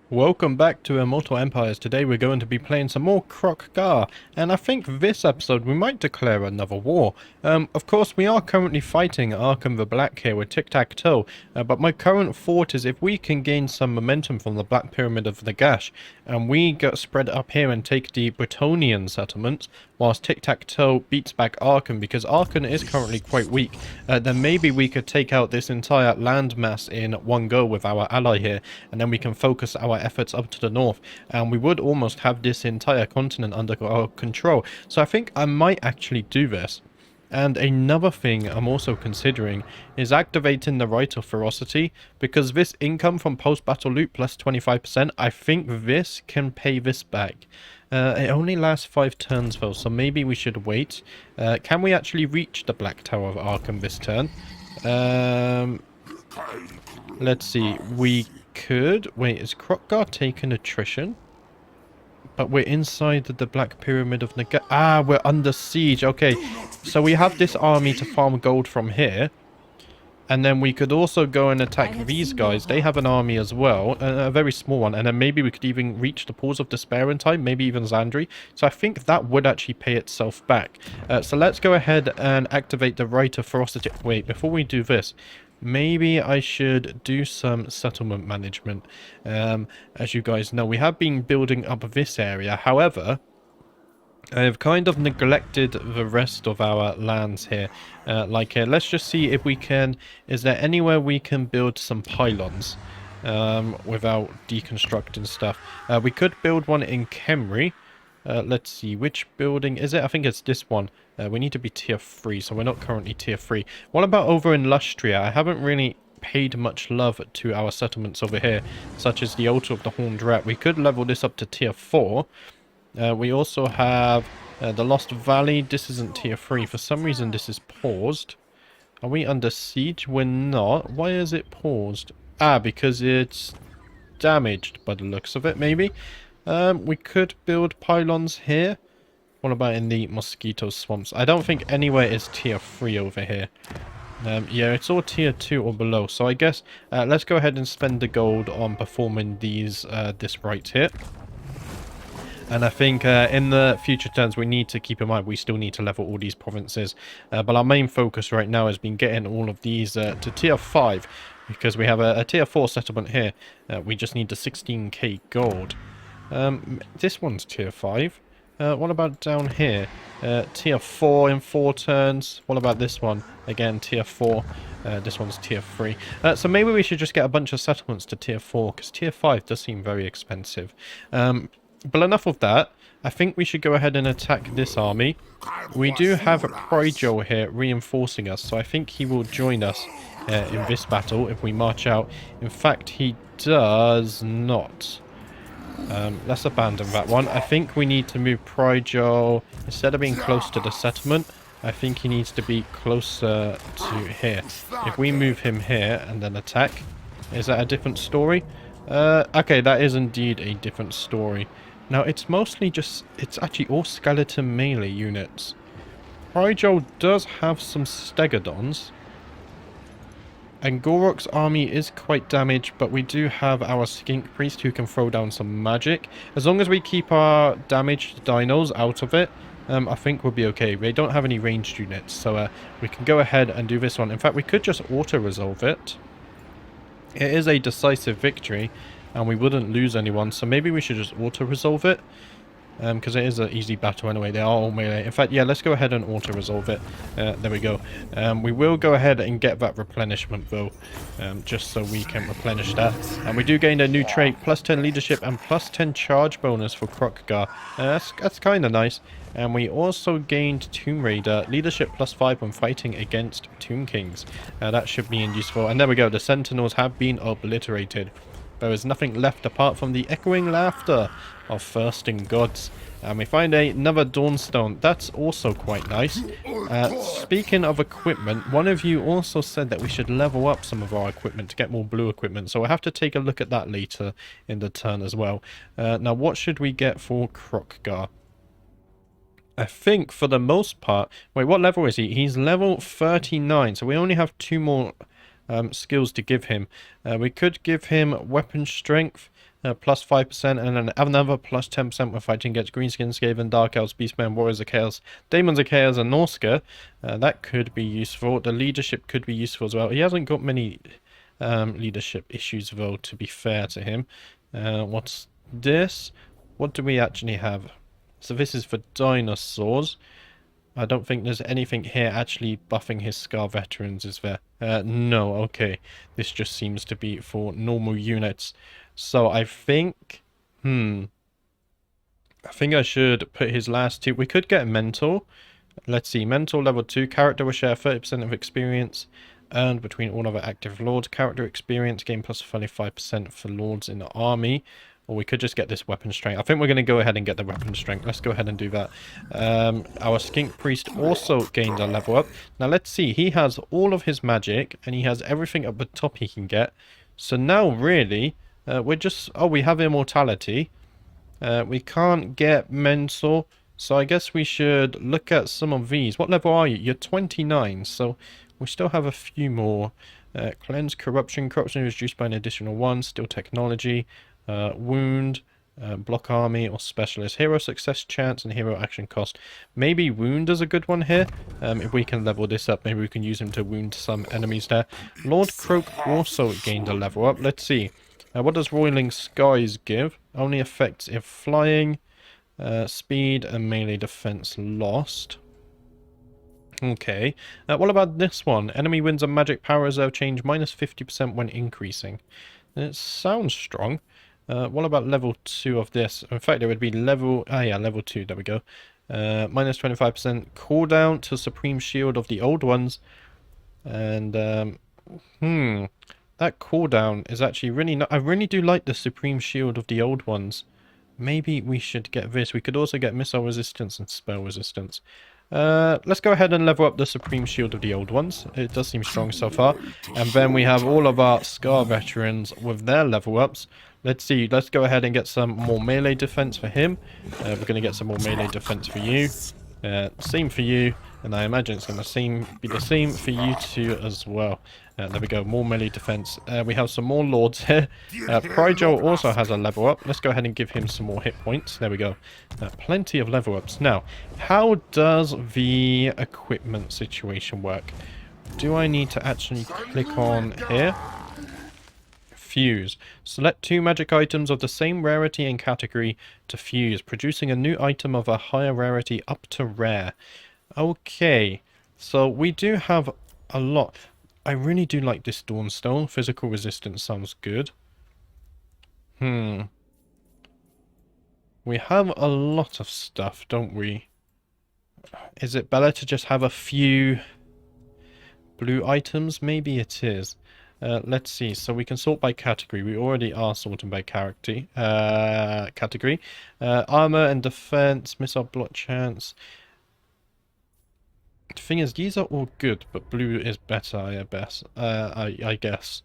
Welcome back to Immortal Empires. Today we're going to be playing some more Kroq-Gar, and I think this episode we might declare another war. Of course we are currently fighting Arkham the Black here with Tic-Tac-Toe, but my current thought is if we can gain some momentum from the Black Pyramid of Nagash, and we get spread up here and take the Bretonnian settlements, whilst Tic-Tac-Toe beats back Arkham, because Arkham is currently quite weak, then maybe we could take out this entire landmass in one go with our ally here, and then we can focus our efforts up to the north, and we would almost have this entire continent under our control. So I think I might actually do this. And another thing I'm also considering is activating the Right of Ferocity, because this income from post-battle loot plus 25%, I think this can pay this back. It only lasts 5 turns though, so maybe we should wait. Can we actually reach the Black Tower of Arkham this turn? Let's see, we could... Wait, is Kroq-Gar taking attrition? But we're inside the Black Pyramid of Nagash. Ah, we're under siege. Okay, so we have this army to farm gold from here. And then we could also go and attack these guys. They have an army as well, a very small one. And then maybe we could even reach the Pools of Despair in time, maybe even Zandri. So I think that would actually pay itself back. So let's go ahead and activate the Right of Ferocity. Wait, before we do this, maybe I should do some settlement management. As you guys know, we have been building up this area. However, I have kind of neglected the rest of our lands here. Let's just see if we can... Is there anywhere we can build some pylons without deconstructing stuff? We could build one in Khemri. Let's see, which building is it? I think it's this one. We need to be tier 3, so we're not currently tier 3. What about over in Lustria? I haven't really paid much love to our settlements over here, such as the Altar of the Horned Rat. We could level this up to tier 4. We also have the Lost Valley. This isn't tier 3. For some reason, this is paused. Are we under siege? We're not. Why is it paused? Ah, because it's damaged by the looks of it, maybe. We could build pylons here. What about in the mosquito swamps? I don't think anywhere is tier 3 over here. Yeah, it's all tier 2 or below. So I guess let's go ahead and spend the gold on performing these this right here. And I think in the future turns we need to keep in mind we still need to level all these provinces. But our main focus right now has been getting all of these to tier 5. Because we have a tier 4 settlement here. We just need the 16k gold. This one's tier 5. What about down here? Tier 4 in 4 turns. What about this one? Again, tier 4. This one's tier 3. So maybe we should just get a bunch of settlements to tier 4. Because tier 5 does seem very expensive. But enough of that. I think we should go ahead and attack this army. We do have Pryjo here reinforcing us. So I think he will join us in this battle if we march out. In fact, he does not. Let's abandon that one. I think we need to move Pryjo. Instead of being close to the settlement, I think he needs to be closer to here. If we move him here and then attack, is that a different story? Okay, that is indeed a different story. Now, it's mostly just... It's actually all skeleton melee units. Pryjo does have some Stegodons. And Gorok's army is quite damaged, but we do have our Skink Priest who can throw down some magic. As long as we keep our damaged dinos out of it, I think we'll be okay. They don't have any ranged units, so we can go ahead and do this one. In fact, we could just auto-resolve it. It is a decisive victory, and we wouldn't lose anyone, so maybe we should just auto-resolve it. Because it is an easy battle anyway. They are all melee. In fact, yeah, let's go ahead and auto-resolve it. There we go. We will go ahead and get that replenishment, though. Just so we can replenish that. And we do gain a new trait. Plus 10 leadership and plus 10 charge bonus for Kroq-Gar. That's kind of nice. And we also gained Tomb Raider. Leadership plus 5 when fighting against Tomb Kings. That should be useful. And there we go. The Sentinels have been obliterated. There is nothing left apart from the echoing laughter of thirsting gods. And we find another Dawnstone. That's also quite nice. Speaking of equipment, one of you also said that we should level up some of our equipment to get more blue equipment. So we'll have to take a look at that later in the turn as well. Now, what should we get for Kroq-Gar? I think for the most part... Wait, what level is he? He's level 39. So we only have 2 more skills to give him. We could give him weapon strength. plus 5%, and then another plus 10% when fighting against Greenskins, Skaven, Dark Elves, Beastmen, Warriors of Chaos, Daemons of Chaos, and Norska. That could be useful. The leadership could be useful as well. He hasn't got many leadership issues, though, to be fair to him. What's this? What do we actually have? So this is for dinosaurs. I don't think there's anything here actually buffing his Scar veterans, is there? No, okay. This just seems to be for normal units. So I think... I think I should put his last two... We could get Mentor. Let's see. Mentor level 2. Character will share 30% of experience earned between all other active lords. Character experience gain plus 35% for lords in the army. Or we could just get this weapon strength. I think we're going to go ahead and get the weapon strength. Let's go ahead and do that. Our skink priest also gained a level up. Now let's see. He has all of his magic. And he has everything at the top he can get. So now really, we're just... Oh, we have immortality. We can't get mentor. So I guess we should look at some of these. What level are you? You're 29. So we still have a few more. Cleanse, corruption. Corruption is reduced by an additional 1. Still technology. Wound, block army, or specialist. Hero success chance and hero action cost. Maybe wound is a good one here. If we can level this up, maybe we can use him to wound some enemies there. Lord Kroq also gained a level up. Let's see. What does Roiling Skies give? Only affects if flying, speed, and melee defense lost. Okay. What about this one? Enemy wins a magic power reserve change minus 50% when increasing. It sounds strong. What about level 2 of this? In fact, it would be level... Ah, yeah, level 2. There we go. Minus 25% cooldown to Supreme Shield of the Old Ones. And, that cooldown is actually really... I really do like the Supreme Shield of the Old Ones. Maybe we should get this. We could also get Missile Resistance and Spell Resistance. Let's go ahead and level up the Supreme Shield of the Old Ones. It does seem strong so far. And then we have all of our Scar veterans with their level ups. Let's see. Let's go ahead and get some more melee defense for him. We're going to get some more melee defense for you. Same for you. And I imagine it's going to be the same for you two as well. There we go. More melee defense. We have some more lords here. Prigel also has a level up. Let's go ahead and give him some more hit points. There we go. Plenty of level ups. Now, how does the equipment situation work? Do I need to actually click on here? Fuse. Select 2 magic items of the same rarity and category to fuse, producing a new item of a higher rarity up to rare. Okay, so we do have a lot. I really do like this Dawnstone. Physical resistance sounds good. We have a lot of stuff, don't we? Is it better to just have a few blue items? Maybe it is. Let's see. So we can sort by category. We already are sorting by category. Armor and defense, missile block chance. The thing is, these are all good, but blue is better, I guess.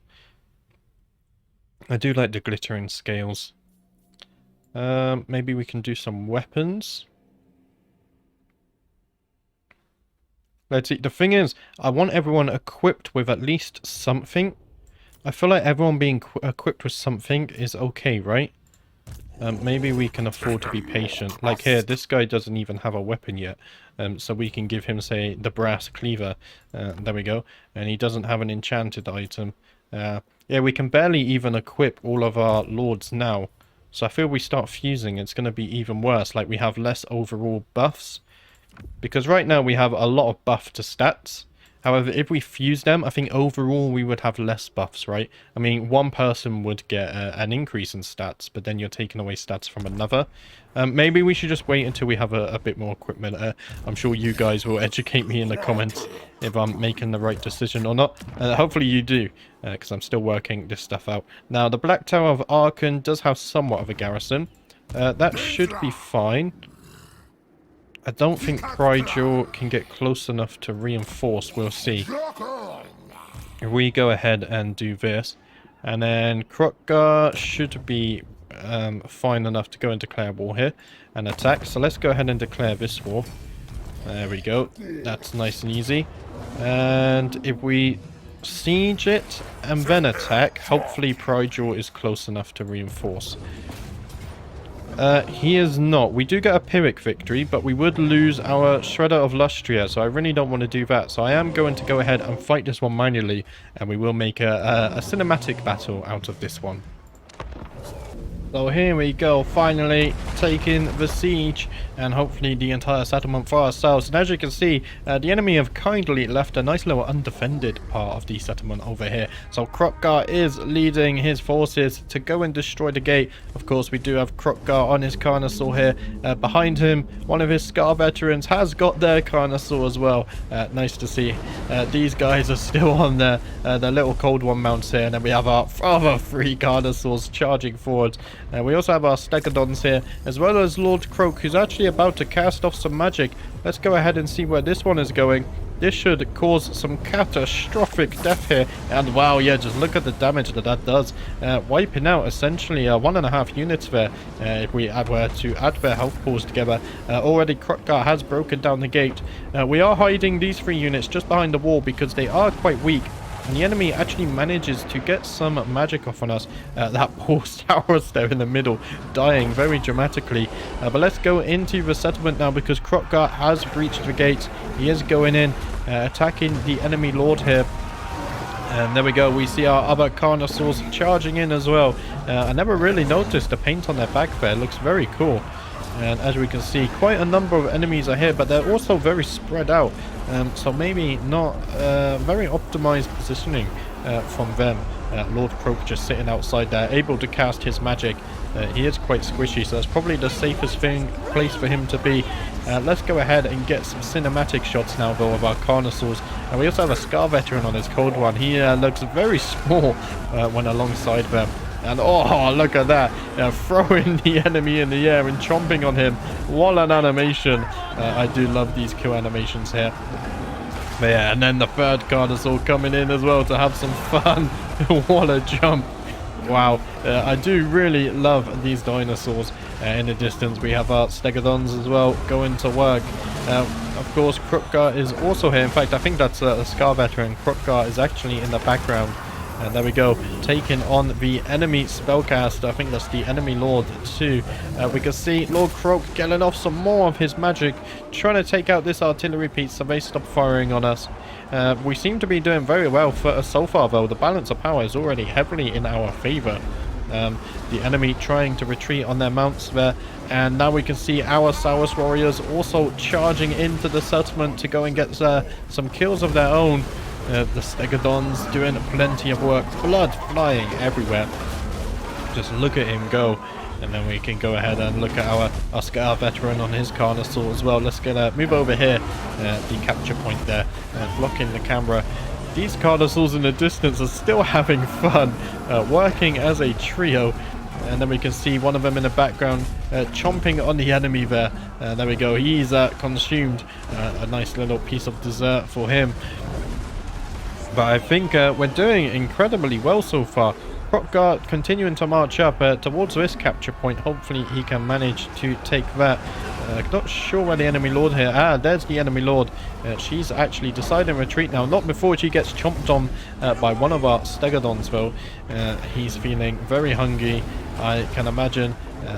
I do like the glittering scales. Maybe we can do some weapons. Let's see. The thing is, I want everyone equipped with at least something. I feel like everyone being equipped with something is okay, right? Maybe we can afford to be patient. Like here, this guy doesn't even have a weapon yet. So we can give him, say, the brass cleaver. There we go. And he doesn't have an enchanted item. Yeah, we can barely even equip all of our lords now. So I feel we start fusing, it's going to be even worse. Like we have less overall buffs. Because right now we have a lot of buff to stats. However, if we fuse them, I think overall we would have less buffs, right? I mean, one person would get an increase in stats, but then you're taking away stats from another. Maybe we should just wait until we have a bit more equipment. I'm sure you guys will educate me in the comments if I'm making the right decision or not. Hopefully you do, because I'm still working this stuff out. Now, the Black Tower of Arkan does have somewhat of a garrison. That should be fine. I don't think Prigel can get close enough to reinforce. We'll see. If we go ahead and do this. And then Kroq-Gar should be fine enough to go and declare war here and attack. So let's go ahead and declare this war. There we go. That's nice and easy. And if we siege it and then attack. Hopefully Prydor is close enough to reinforce. He is not. We do get a Pyrrhic victory, but we would lose our Shredder of Lustria, so I really don't want to do that. So I am going to go ahead and fight this one manually, and we will make a cinematic battle out of this one. So here we go, finally taking the siege and hopefully the entire settlement for ourselves. And as you can see, the enemy have kindly left a nice little undefended part of the settlement over here. So Kroq-Gar is leading his forces to go and destroy the gate. Of course, we do have Kroq-Gar on his Carnosaur here. Behind him, one of his Scar veterans has got their Carnosaur as well. Nice to see. These guys are still on their little Cold One mounts here. And then we have our other 3 Carnosaurs charging forward. We also have our Stegodons here, as well as Lord Kroq, who's actually about to cast off some magic. Let's go ahead and see where this one is going. This should cause some catastrophic death here. And wow, yeah, just look at the damage that does. Wiping out essentially 1.5 units there, if we were to add their health pools together. Already Kroq-Gar has broken down the gate. We are hiding these 3 units just behind the wall because they are quite weak. And the enemy actually manages to get some magic off on us. That poor Saurus there in the middle, dying very dramatically. But let's go into the settlement now because Kroq-Gar has breached the gates. He is going in, attacking the enemy lord here. And there we go, we see our other Carnosaurs charging in as well. I never really noticed the paint on their back there, it looks very cool. And as we can see, quite a number of enemies are here, but they're also very spread out. So maybe not very optimized positioning from them. Lord Kroq just sitting outside there, able to cast his magic. He is quite squishy, so that's probably the safest place for him to be. Let's go ahead and get some cinematic shots now, though, of our Carnosaurs. And we also have a Scar veteran on his Cold One. He looks very small when alongside them. And oh, look at that, throwing the enemy in the air and chomping on him. What an animation. I do love these kill animations here. But yeah, and then the third Carnosaur coming in as well to have some fun. What a jump. Wow, I do really love these dinosaurs. In the distance we have our Stegodons as well going to work. Of course, Kroq-Gar is also here. In fact, I think that's a Scar veteran. Kroq-Gar is actually in the background. And there we go, taking on the enemy spellcaster. I think that's the enemy lord too. We can see Lord Kroq getting off some more of his magic, trying to take out this artillery piece so they stop firing on us. We seem to be doing very well so far though. The balance of power is already heavily in our favour. The enemy trying to retreat on their mounts there. And now we can see our Saurus warriors also charging into the settlement to go and get some kills of their own. The Stegodons doing plenty of work. Blood flying everywhere. Just look at him go. And then we can go ahead and look at our Scar veteran on his Carnosaur as well. Let's get move over here. The capture point there. Blocking the camera. These Carnosaurs in the distance are still having fun. Working as a trio. And then we can see one of them in the background chomping on the enemy there. There we go. He's consumed. A nice little piece of dessert for him. But I think we're doing incredibly well so far. Kroq-Gar continuing to march up towards this capture point. Hopefully he can manage to take that. Not sure where the enemy lord here. Ah, there's the enemy lord. She's actually deciding retreat now. Not before she gets chomped on by one of our Stegodons though. He's feeling very hungry, I can imagine.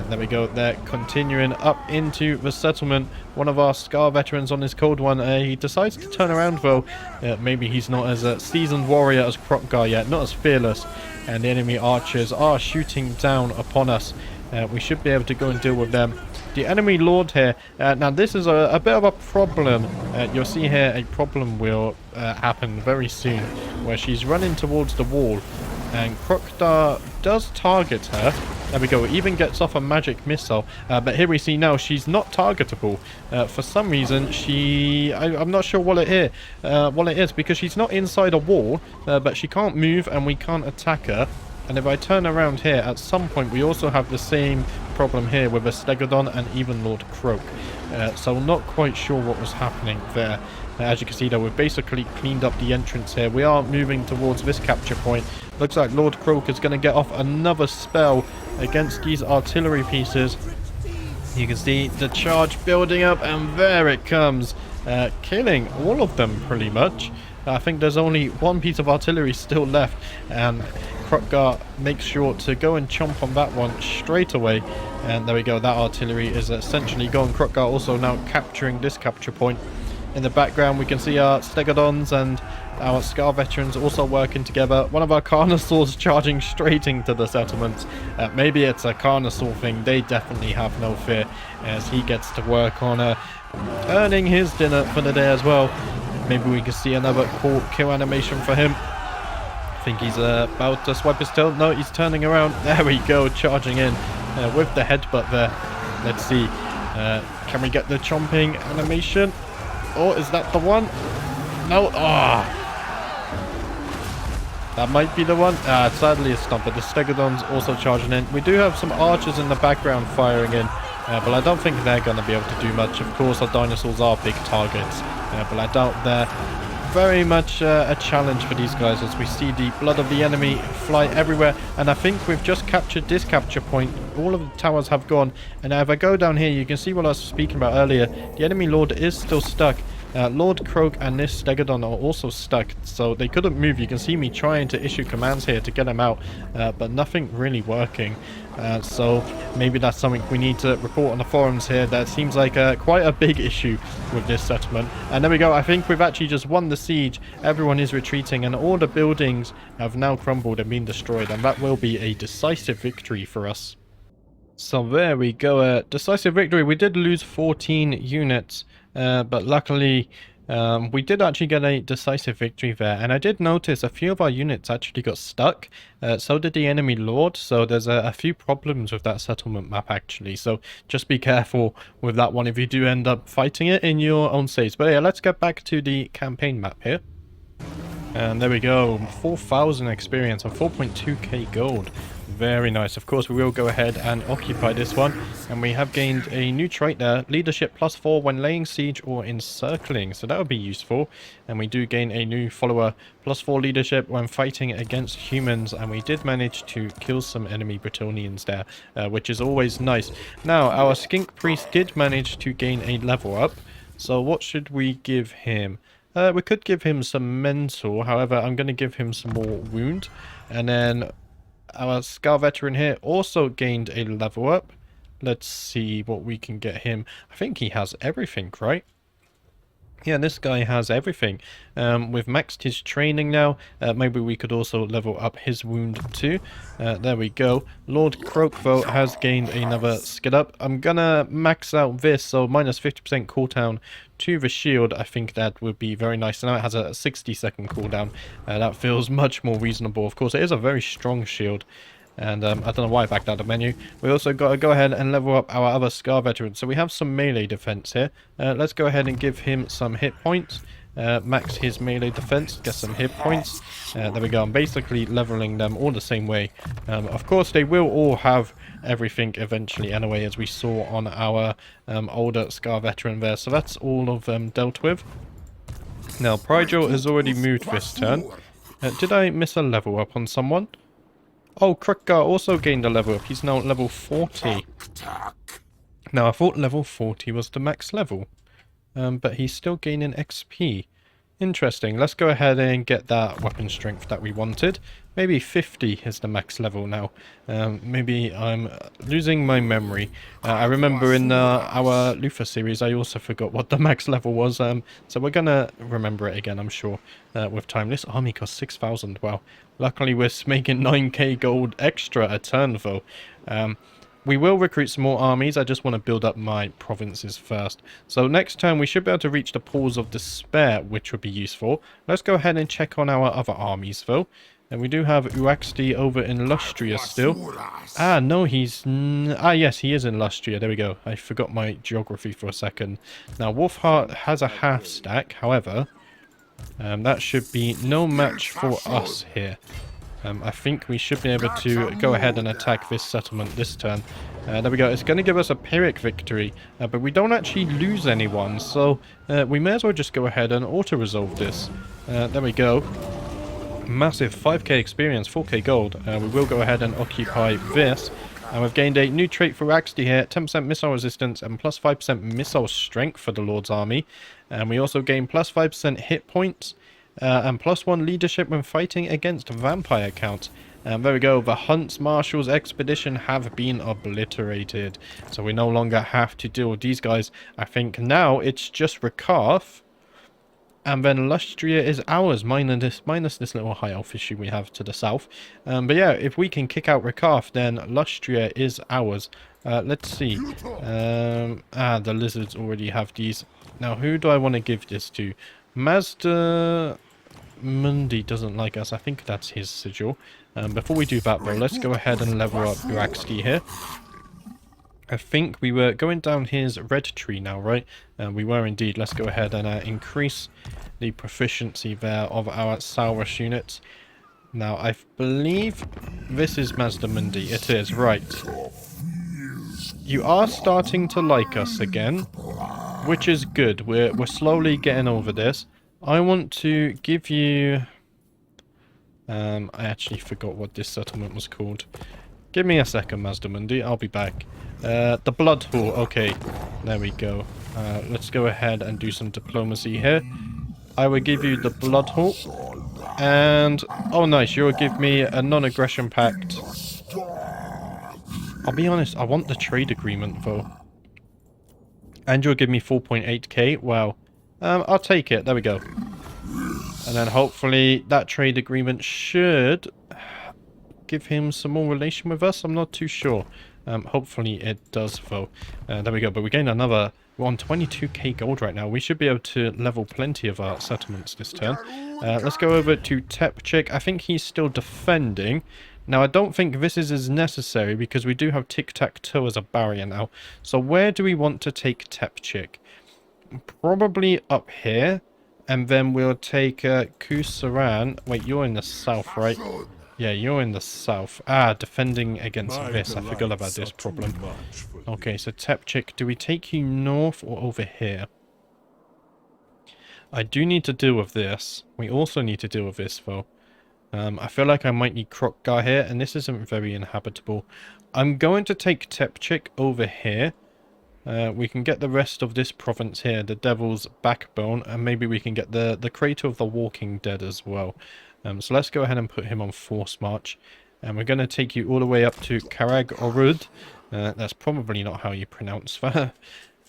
There we go, they're continuing up into the settlement. One of our Scar veterans on his Cold One, he decides to turn around though. Maybe he's not as a seasoned warrior as Kroq-Gar yet, not as fearless. And the enemy archers are shooting down upon us. We should be able to go and deal with them. The enemy lord here, now this is a bit of a problem. You'll see here a problem will happen very soon, where she's running towards the wall. And Kroq-Gar does target her. There we go, even gets off a magic missile. But here we see now she's not targetable. For some reason, I'm not sure what it is, because she's not inside a wall, but she can't move and we can't attack her. And if I turn around here, at some point we also have the same problem here with a Stegodon and even Lord Kroq. So not quite sure what was happening there. As you can see though, we've basically cleaned up the entrance here. We are moving towards this capture point. Looks like Lord Kroq is going to get off another spell against these artillery pieces. You can see the charge building up and there it comes. Killing all of them pretty much. I think there's only one piece of artillery still left, and Kroq-Gar makes sure to go and chomp on that one straight away. And there we go, that artillery is essentially gone. Kroq-Gar also now capturing this capture point. In the background we can see our Stegodons and our Scar veterans also working together. One of our Carnosaurs charging straight into the settlements. Maybe it's a Carnosaur thing. They definitely have no fear as he gets to work on earning his dinner for the day as well. Maybe we can see another cool kill animation for him. I think he's about to swipe his tail. No, he's turning around. There we go, charging in with the headbutt there. Let's see. Can we get the chomping animation? Oh, is that the one? No. Ah. That might be the one. Sadly it's not, but the Stegodon's also charging in. We do have some archers in the background firing in, but I don't think they're going to be able to do much. Of course, our dinosaurs are big targets, but I doubt they're very much a challenge for these guys as we see the blood of the enemy fly everywhere. And I think we've just captured this capture point. All of the towers have gone. And now if I go down here, you can see what I was speaking about earlier. The enemy lord is still stuck. Lord Kroq and this Stegodon are also stuck, so they couldn't move. You can see me trying to issue commands here to get them out, but nothing really working. So maybe that's something we need to report on the forums here. That seems like quite a big issue with this settlement. And there we go. I think we've actually just won the siege. Everyone is retreating and all the buildings have now crumbled and been destroyed, and that will be a decisive victory for us. So there we go, decisive victory. We did lose 14 units, but luckily we did actually get a decisive victory there. And I did notice a few of our units actually got stuck, so did the enemy lord. So there's a few problems with that settlement map actually, so just be careful with that one if you do end up fighting it in your own saves. But yeah, let's get back to the campaign map here. And there we go, 4,000 experience and 4.2k gold. Very nice. Of course, we will go ahead and occupy this one. And we have gained a new trait there. Leadership +4 when laying siege or encircling. So that would be useful. And we do gain a new follower +4 leadership when fighting against humans. And we did manage to kill some enemy Bretonnians there, which is always nice. Now, our Skink Priest did manage to gain a level up. So what should we give him? We could give him some mentor. However, I'm going to give him some more wound. And then our Scar veteran here also gained a level up. Let's see what we can get him. I think he has everything, right? Yeah, this guy has everything. We've maxed his training now. Maybe we could also level up his wound too. There we go. Lord Kroq has gained another skill up. I'm gonna max out this, so minus 50% cooldown to the shield. I think that would be very nice. Now it has a 60-second cooldown. That feels much more reasonable. Of course, it is a very strong shield. And I don't know why I backed out of the menu. We also got to go ahead and level up our other Scar veteran. So we have some melee defense here. Let's go ahead and give him some hit points. Max his melee defense, get some hit points. There we go. I'm basically leveling them all the same way. Of course, they will all have everything eventually anyway, as we saw on our older Scar veteran there. So that's all of them dealt with. Now, Prigel has already moved this turn. Did I miss a level up on someone? Oh, Kroq-Gar also gained a level up. He's now at level 40. Now, I thought level 40 was the max level. But he's still gaining XP. Interesting. Let's go ahead and get that weapon strength that we wanted. Maybe 50 is the max level now. Maybe I'm losing my memory. I remember in our Luther series, I also forgot what the max level was. So we're going to remember it again, I'm sure, with time. This army costs 6,000. Wow. Luckily, we're making 9k gold extra a turn, though. We will recruit some more armies. I just want to build up my provinces first. So next turn we should be able to reach the Pools of Despair, which would be useful. Let's go ahead and check on our other armies though. And we do have Uaxti over in Lustria still. Ah, no, he's... yes, he is in Lustria. There we go. I forgot my geography for a second. Now, Wolfheart has a half stack. However, that should be no match for us here. I think we should be able to go ahead and attack this settlement this turn. There we go. It's going to give us a Pyrrhic victory, but we don't actually lose anyone, so we may as well just go ahead and auto-resolve this. There we go. Massive 5k experience, 4k gold. We will go ahead and occupy this. And we've gained a new trait for Axty here, 10% missile resistance and plus 5% missile strength for the Lord's army. And we also gain plus 5% hit points. And +1 leadership when fighting against vampire counts. There we go. The Hunts Marshals expedition have been obliterated. So we no longer have to deal with these guys. I think now it's just Rakarth. And then Lustria is ours, minus this little high elf issue we have to the south. But yeah, if we can kick out Rakarth, then Lustria is ours. Let's see. The lizards already have these. Now, who do I want to give this to? Mazda Mundi doesn't like us. I think that's his sigil. Before we do that, though, let's go ahead and level up Uraxti here. I think we were going down his red tree now, right? We were indeed. Let's go ahead and increase the proficiency there of our Saurus units. Now, I believe this is Mazda Mundi. It is, right. You are starting to like us again, which is good. We're slowly getting over this. I want to give you... I actually forgot what this settlement was called. Give me a second, Mazda Mundi. I'll be back. The Blood Hall. Okay, there we go. Let's go ahead and do some diplomacy here. I will give you the Blood Hall. And... oh, nice. You'll give me a non-aggression pact. I'll be honest. I want the trade agreement, though. And you'll give me 4.8k. Wow. I'll take it. There we go. And then hopefully that trade agreement should give him some more relation with us. I'm not too sure. Hopefully it does, though. There we go. But we gained another... we're on 22k gold right now. We should be able to level plenty of our settlements this turn. Let's go over to Tepchik. I think he's still defending. Now, I don't think this is as necessary because we do have Tic-Tac-Toe as a barrier now. So where do we want to take Tepchik? Probably up here. And then we'll take Kusaran. Wait, you're in the south, right? Yeah, you're in the south. Defending against this. I forgot about this problem. Okay, so Tepchik, do we take you north or over here? I do need to deal with this. We also need to deal with this, though. I feel like I might need Kroq-Gar here, and this isn't very inhabitable. I'm going to take Tepchik over here. We can get the rest of this province here, the Devil's Backbone, and maybe we can get the Crater of the Walking Dead as well. So let's go ahead and put him on Force March. And we're going to take you all the way up to Karag-Orud. That's probably not how you pronounce that.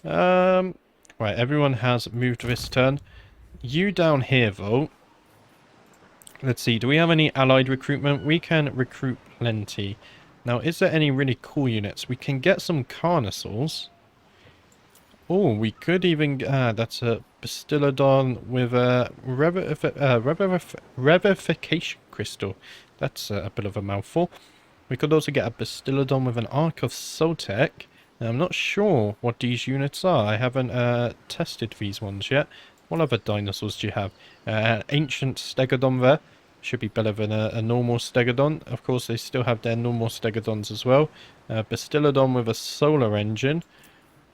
Right, everyone has moved this turn. You down here, though. Let's see, do we have any allied recruitment? We can recruit plenty. Now, is there any really cool units? We can get some Carnosaurs. Oh, we could even... that's a Bastillodon with a Revivification Crystal. That's a bit of a mouthful. We could also get a Bastillodon with an Arc of Sotek. I'm not sure what these units are. I haven't tested these ones yet. What other dinosaurs do you have? Ancient Stegodon there. Should be better than a normal Stegodon. Of course, they still have their normal Stegodons as well. Bastillodon with a solar engine.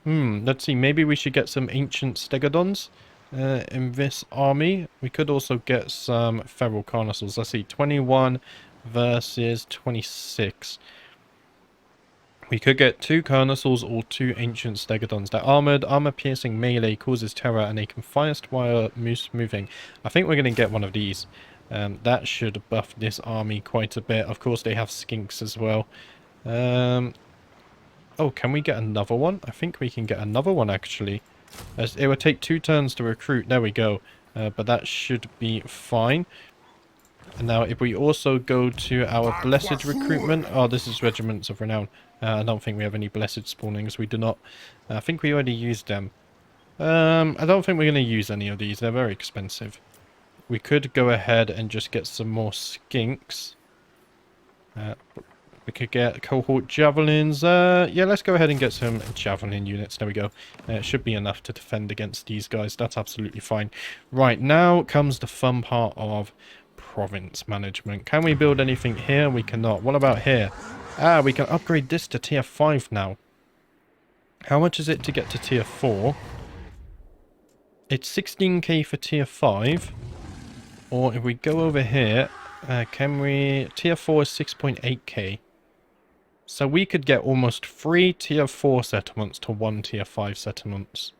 Let's see. Maybe we should get some Ancient Stegodons in this army. We could also get some Feral Carnosaurs. Let's see. 21 versus 26. We could get 2 Carnosaurs or 2 Ancient Stegodons. They're armored, armor-piercing melee, causes terror, and they can fire while moving. I think we're going to get one of these. That should buff this army quite a bit. Of course, they have skinks as well. Oh, can we get another one? I think we can get another one, actually. It would take 2 turns to recruit. There we go. But that should be fine. And now, if we also go to our Blessed recruitment... oh, this is Regiments of Renown. I don't think we have any Blessed spawnings. We do not. I think we already used them. I don't think we're going to use any of these. They're very expensive. We could go ahead and just get some more skinks. We could get cohort javelins. Yeah, let's go ahead and get some javelin units. There we go. It should be enough to defend against these guys. That's absolutely fine. Right, now comes the fun part of province management. Can we build anything here? We cannot. What about here? We can upgrade this to tier 5 now. How much is it to get to tier 4? It's 16k for tier 5. Or if we go over here, can we... tier 4 is 6.8k. So we could get almost 3 tier 4 settlements to 1 tier 5 settlements.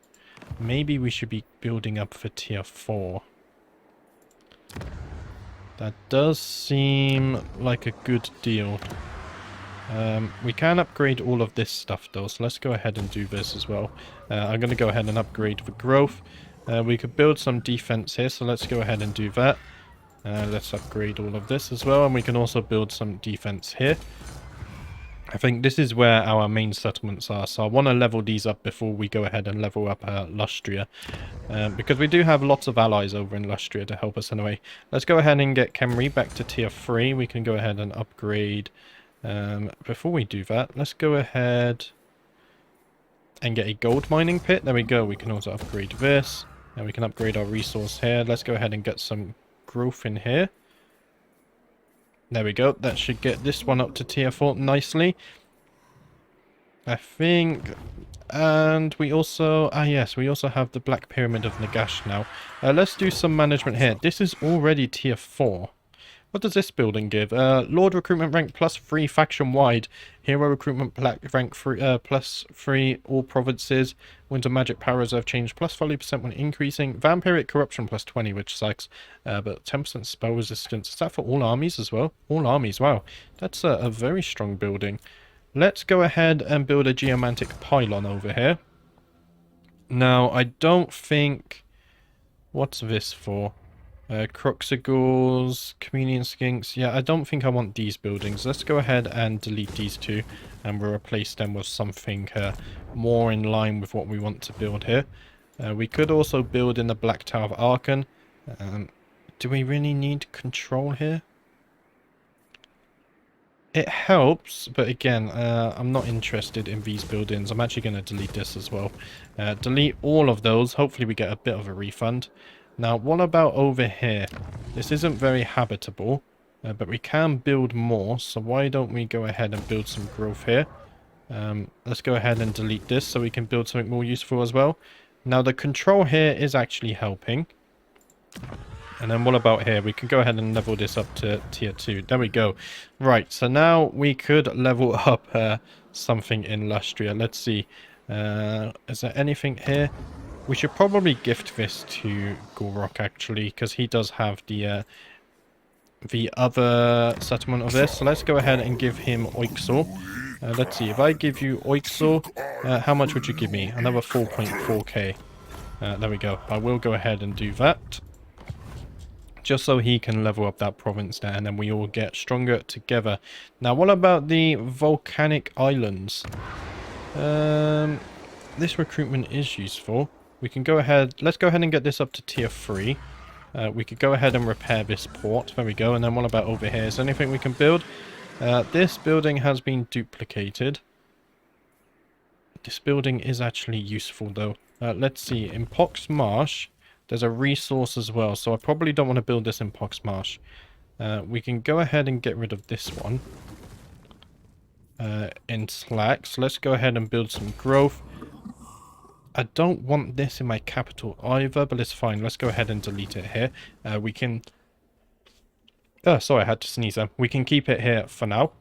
Maybe we should be building up for tier 4. That does seem like a good deal. We can upgrade all of this stuff though, so let's go ahead and do this as well. I'm going to go ahead and upgrade the growth. We could build some defense here, so let's go ahead and do that. Let's upgrade all of this as well, and we can also build some defense here. I think this is where our main settlements are, so I want to level these up before we go ahead and level up Lustria. Because we do have lots of allies over in Lustria to help us anyway. Let's go ahead and get Khemri back to tier 3. We can go ahead and upgrade. Before we do that, let's go ahead and get a gold mining pit. There we go. We can also upgrade this. And we can upgrade our resource here. Let's go ahead and get some growth in here. There we go. That should get this one up to tier 4 nicely, I think. And we also... yes, we also have the Black Pyramid of Nagash now. Let's do some management here. This is already tier 4. What does this building give? Lord recruitment rank +3 faction-wide. Hero recruitment rank +3 all provinces. Winter magic power reserve change +40% when increasing. Vampiric corruption +20, which sucks. But 10% spell resistance. Is that for all armies as well? All armies, wow. That's a very strong building. Let's go ahead and build a geomantic pylon over here. Now, I don't think... What's this for? Kroq-Gar, Chameleon Skinks. Yeah, I don't think I want these buildings. Let's go ahead and delete these two, and we'll replace them with something more in line with what we want to build here. We could also build in the Black Tower of Archon. Do we really need control here? It helps, but again, I'm not interested in these buildings. I'm actually going to delete this as well. Delete all of those. Hopefully we get a bit of a refund. Now, what about over here? This isn't very habitable, but we can build more, so why don't we go ahead and build some growth here? Let's go ahead and delete this so we can build something more useful as well. Now, the control here is actually helping. And then what about here? We can go ahead and level this up to tier 2. There we go. Right, so now we could level up something in Lustria. Let's see. Is there anything here? We should probably gift this to Gorok, actually, because he does have the other settlement of this. So let's go ahead and give him Oixor. Let's see, if I give you Oixor, how much would you give me? Another 4.4k. There we go. I will go ahead and do that. Just so he can level up that province there, and then we all get stronger together. Now, what about the volcanic islands? This recruitment is useful. We can go ahead, let's go ahead and get this up to tier 3. We could go ahead and repair this port. There we go. And then what about over here? Is there anything we can build? This building has been duplicated. This building is actually useful though. Let's see. In Pox Marsh, there's a resource as well. So I probably don't want to build this in Pox Marsh. We can go ahead and get rid of this one. In Slack. So let's go ahead and build some growth. I don't want this in my capital either, but it's fine. Let's go ahead and delete it here. We can... Oh, sorry, I had to sneeze there. We can keep it here for now.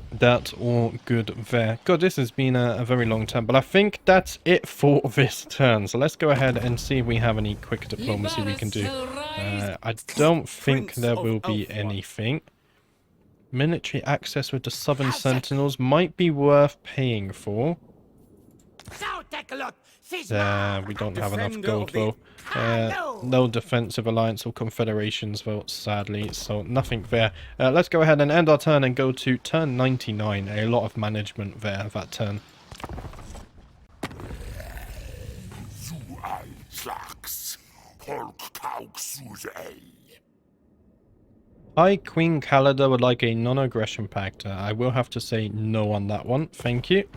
That's all good there. God, this has been a very long turn, but I think that's it for this turn. So let's go ahead and see if we have any quick diplomacy we can do. I don't think there will be anything. Military access with the Southern Sentinels might be worth paying for. We don't have enough gold though. No defensive alliance or confederations though, sadly, so nothing there. Let's go ahead and end our turn and go to turn 99. A lot of management there that turn. Hi, Queen Calida would like a non-aggression pact. I will have to say no on that one, thank you.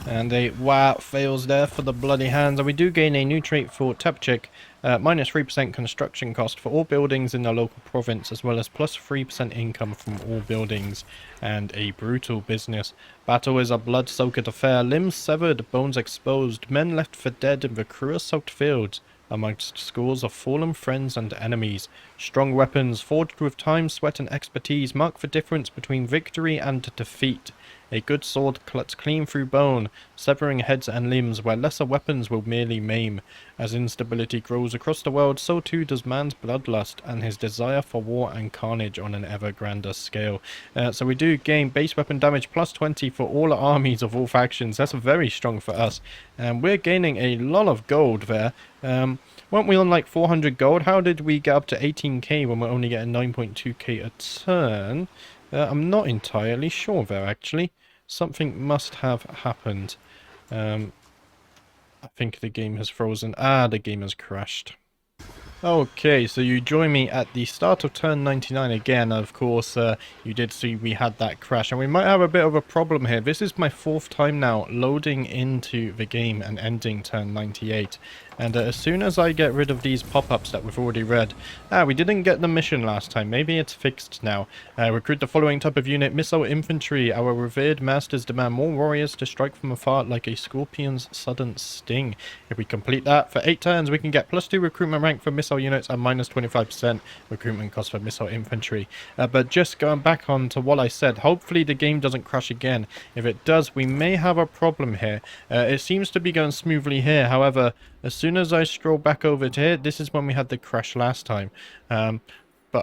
And a wow fails there for the bloody hands. And we do gain a new trait for Tapchik. Minus 3% construction cost for all buildings in the local province, as well as plus 3% income from all buildings. And a brutal business. Battle is a blood-soaked affair. Limbs severed, bones exposed, men left for dead in the cruel-soaked fields, amongst scores of fallen friends and enemies. Strong weapons, forged with time, sweat and expertise, mark the difference between victory and defeat. A good sword cuts clean through bone, severing heads and limbs where lesser weapons will merely maim. As instability grows across the world, so too does man's bloodlust and his desire for war and carnage on an ever grander scale. So we do gain base weapon damage plus 20 for all armies of all factions. That's very strong for us. And we're gaining a lot of gold there. Weren't we on like 400 gold? How did we get up to 18k when we're only getting 9.2k a turn? I'm not entirely sure there, actually. Something must have happened. I think the game has frozen. The game has crashed. Okay, so you join me at the start of turn 99 again. Of course, you did see we had that crash, and we might have a bit of a problem here. This is my 4th time now loading into the game and ending turn 98. And as soon as I get rid of these pop-ups that we've already read... we didn't get the mission last time. Maybe it's fixed now. Recruit the following type of unit. Missile infantry. Our revered masters demand more warriors to strike from afar like a scorpion's sudden sting. If we complete that for 8 turns, we can get +2 recruitment rank for missile units and minus 25% recruitment cost for missile infantry. But just going back on to what I said, hopefully the game doesn't crash again. If it does, we may have a problem here. It seems to be going smoothly here. However, as soon as I scroll back over to here, this is when we had the crash last time. But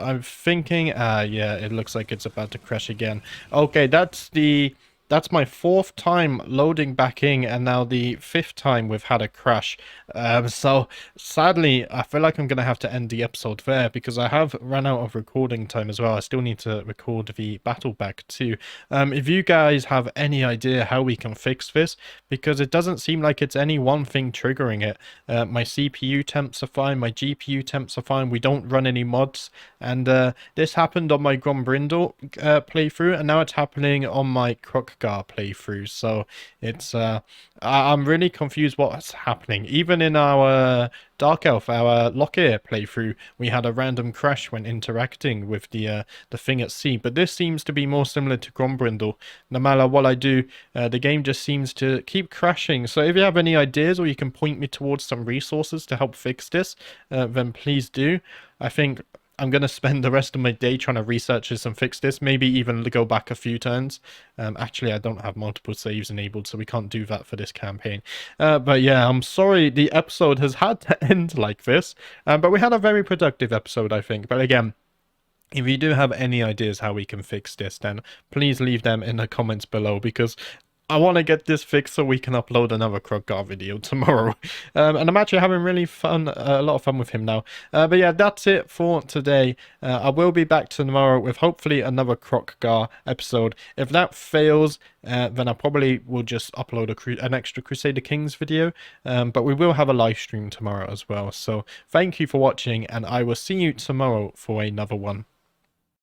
I'm thinking, yeah, it looks like it's about to crash again. Okay, that's my 4th time loading back in, and now the 5th time we've had a crash. So sadly, I feel like I'm going to have to end the episode there because I have run out of recording time as well. I still need to record the battle back too. If you guys have any idea how we can fix this, because it doesn't seem like it's any one thing triggering it. My CPU temps are fine, my GPU temps are fine, we don't run any mods, and this happened on my Grombrindle playthrough, and now it's happening on my Kroq-Gar playthrough. So it's I'm really confused what's happening. Even in our Dark Elf, our Lockyer playthrough, we had a random crash when interacting with the thing at sea. But this seems to be more similar to Grombrindle. No matter what I do, the game just seems to keep crashing. So if you have any ideas, or you can point me towards some resources to help fix this, then please do. I think I'm going to spend the rest of my day trying to research this and fix this, maybe even go back a few turns. Actually, I don't have multiple saves enabled, so we can't do that for this campaign. But yeah, I'm sorry the episode has had to end like this, but we had a very productive episode, I think. But again, if you do have any ideas how we can fix this, then please leave them in the comments below, because I want to get this fixed so we can upload another Kroq-Gar video tomorrow. And I'm actually having really fun, a lot of fun with him now. But yeah, that's it for today. I will be back tomorrow with hopefully another Kroq-Gar episode. If that fails, then I probably will just upload an extra Crusader Kings video. But we will have a live stream tomorrow as well. So thank you for watching, and I will see you tomorrow for another one.